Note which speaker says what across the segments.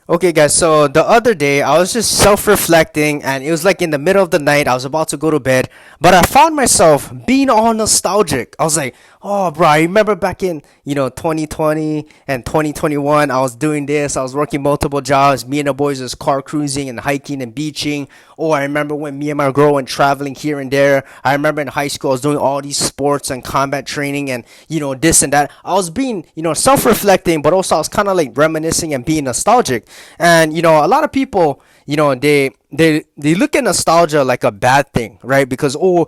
Speaker 1: Okay, guys, so the other day I was just self reflecting, and it was like in the middle of the night. I was about to go to bed, but I found myself being all nostalgic. I was like, oh, bro, I remember back in, 2020 and 2021, I was doing this. I was working multiple jobs. Me and the boys was car cruising and hiking and beaching. Oh, I remember when me and my girl went traveling here and there. I remember in high school I was doing all these sports and combat training and, this and that. I was being, self reflecting, but also I was kind of like reminiscing and being nostalgic. And a lot of people, they look at nostalgia like a bad thing, right? Because, oh,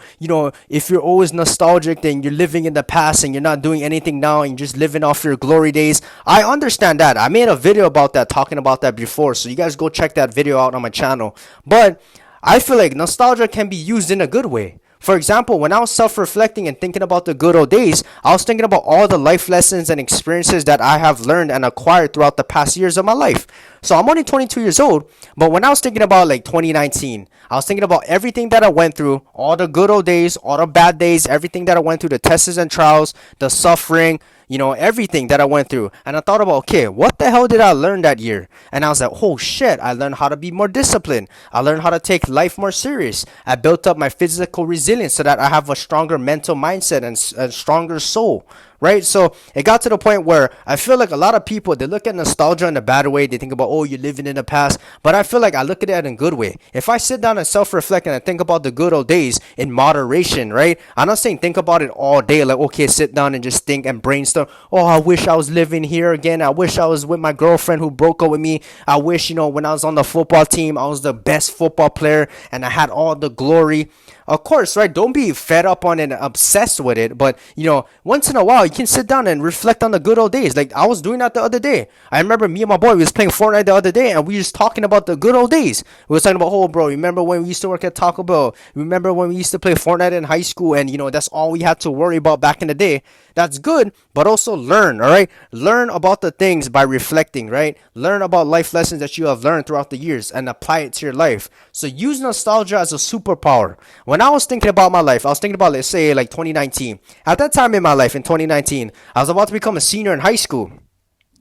Speaker 1: if you're always nostalgic, then you're living in the past and you're not doing anything now and you're just living off your glory days. I understand that. I made a video about that, talking about that before, so you guys go check that video out on my channel. But I feel like nostalgia can be used in a good way. For example, when I was self reflecting and thinking about the good old days, I was thinking about all the life lessons and experiences that I have learned and acquired throughout the past years of my life. So I'm only 22 years old, but when I was thinking about like 2019, I was thinking about everything that I went through, all the good old days, all the bad days, everything that I went through, the tests and trials, the suffering, everything that I went through. And I thought about, okay, what the hell did I learn that year? And I was like, oh shit, I learned how to be more disciplined. I learned how to take life more serious. I built up my physical resilience so that I have a stronger mental mindset and stronger soul. Right? So it got to the point where I feel like a lot of people, they look at nostalgia in a bad way. They think about, oh, you're living in the past. But I feel like I look at it in a good way. If I sit down and self-reflect and I think about the good old days in moderation, right? I'm not saying think about it all day. Like, okay, sit down and just think and brainstorm. Oh, I wish I was living here again. I wish I was with my girlfriend who broke up with me. I wish, when I was on the football team, I was the best football player and I had all the glory. Of course, right? Don't be fed up on it and obsessed with it. But, once in a while, you can sit down and reflect on the good old days. Like, I was doing that the other day. I remember me and my boy, we was playing Fortnite the other day, and we was talking about the good old days. We was talking about, oh, bro, remember when we used to work at Taco Bell? Remember when we used to play Fortnite in high school, and, that's all we had to worry about back in the day. That's good, but also learn, all right? Learn about the things by reflecting, right? Learn about life lessons that you have learned throughout the years and apply it to your life. So use nostalgia as a superpower. When I was thinking about my life, I was thinking about, let's say, like 2019. At that time in my life, in 2019, I was about to become a senior in high school.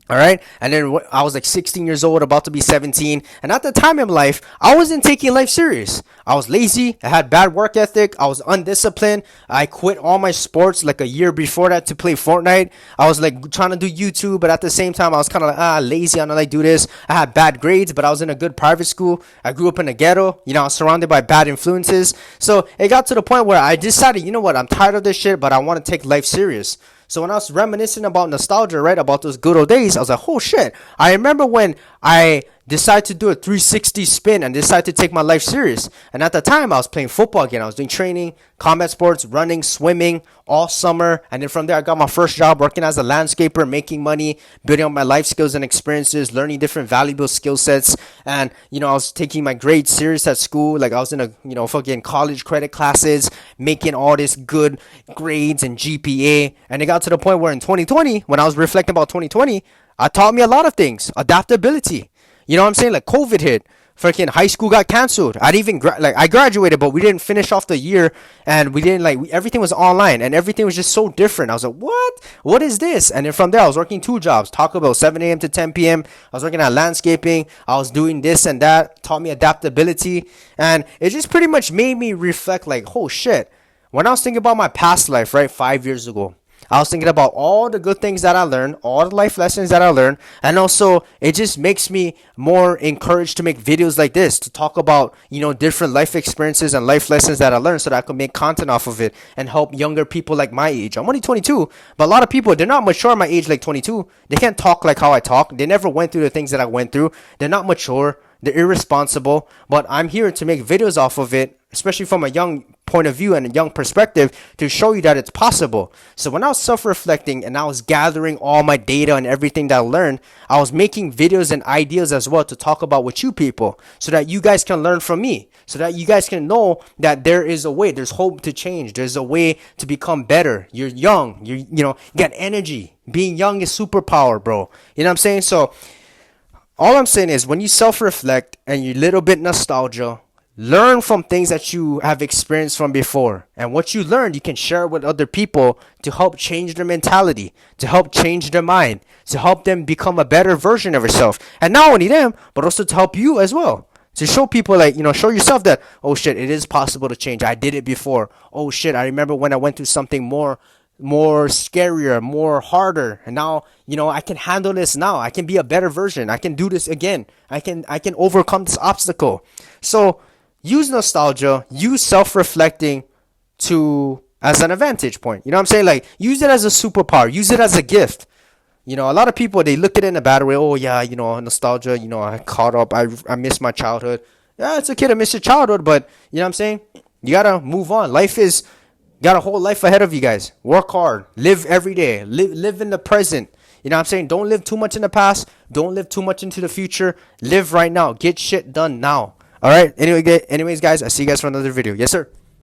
Speaker 1: All right. And then I was like 16 years old, about to be 17. And at the time in life, I wasn't taking life serious. I was lazy. I had bad work ethic. I was undisciplined. I quit all my sports like a year before that to play Fortnite. I was like trying to do YouTube, but at the same time, I was kind of like, lazy. I don't like do this. I had bad grades, but I was in a good private school. I grew up in a ghetto. I was surrounded by bad influences. So it got to the point where I decided, you know what? I'm tired of this shit, but I want to take life serious. So when I was reminiscing about nostalgia, right, about those good old days, I was like, oh shit, I remember when I decided to do a 360 spin and decided to take my life serious. And at the time, I was playing football again. I was doing training, combat sports, running, swimming all summer. And then from there, I got my first job working as a landscaper, making money, building up my life skills and experiences, learning different valuable skill sets. And, I was taking my grades serious at school. Like I was in a, fucking college credit classes, making all this good grades and GPA. And it got to the point where in 2020, when I was reflecting about 2020, I taught me a lot of things. Adaptability. You know what I'm saying? Like COVID hit. Freaking high school got canceled. I didn't even I graduated, but we didn't finish off the year, and we didn't everything was online, and everything was just so different. I was like, what? What is this? And then from there, I was working two jobs. Taco Bell, 7 a.m. to 10 p.m. I was working at landscaping. I was doing this and that. Taught me adaptability, and it just pretty much made me reflect. Like, oh shit. When I was thinking about my past life, right, 5 years ago, I was thinking about all the good things that I learned, all the life lessons that I learned, and also it just makes me more encouraged to make videos like this, to talk about, different life experiences and life lessons that I learned so that I could make content off of it and help younger people like my age. I'm only 22, but a lot of people, they're not mature my age like 22. They can't talk like how I talk. They never went through the things that I went through. They're not mature. They're irresponsible, but I'm here to make videos off of it, especially from a young point of view and a young perspective, to show you that it's possible. So when I was self-reflecting and I was gathering all my data and everything that I learned, I was making videos and ideas as well to talk about with you people so that you guys can learn from me, so that you guys can know that there is a way, there's hope to change, there's a way to become better. You're young, you got energy. Being young is superpower, bro. You know what I'm saying? So all I'm saying is when you self-reflect and you little bit nostalgia, Learn from things that you have experienced from before. And what you learned, you can share with other people to help change their mentality, to help change their mind, to help them become a better version of yourself. And not only them, but also to help you as well. To show people, like, show yourself that, oh shit, it is possible to change. I did it before. Oh shit, I remember when I went through something more scarier, more harder, and now I can handle this. Now I can be a better version. I can do this again. I can overcome this obstacle. So use nostalgia, use self-reflecting to as an advantage point. You know what I'm saying? Like, use it as a superpower, use it as a gift. A lot of people, they look at it in a bad way. Oh yeah, nostalgia, I caught up, I miss my childhood. Yeah, it's okay to miss your childhood, but you know what I'm saying, you gotta move on. Got a whole life ahead of you guys. Work hard, live every day, live in the present. You know what I'm saying? Don't live too much in the past, don't live too much into the future. Live right now, get shit done now. All right, anyways guys, I see you guys for another video. Yes sir.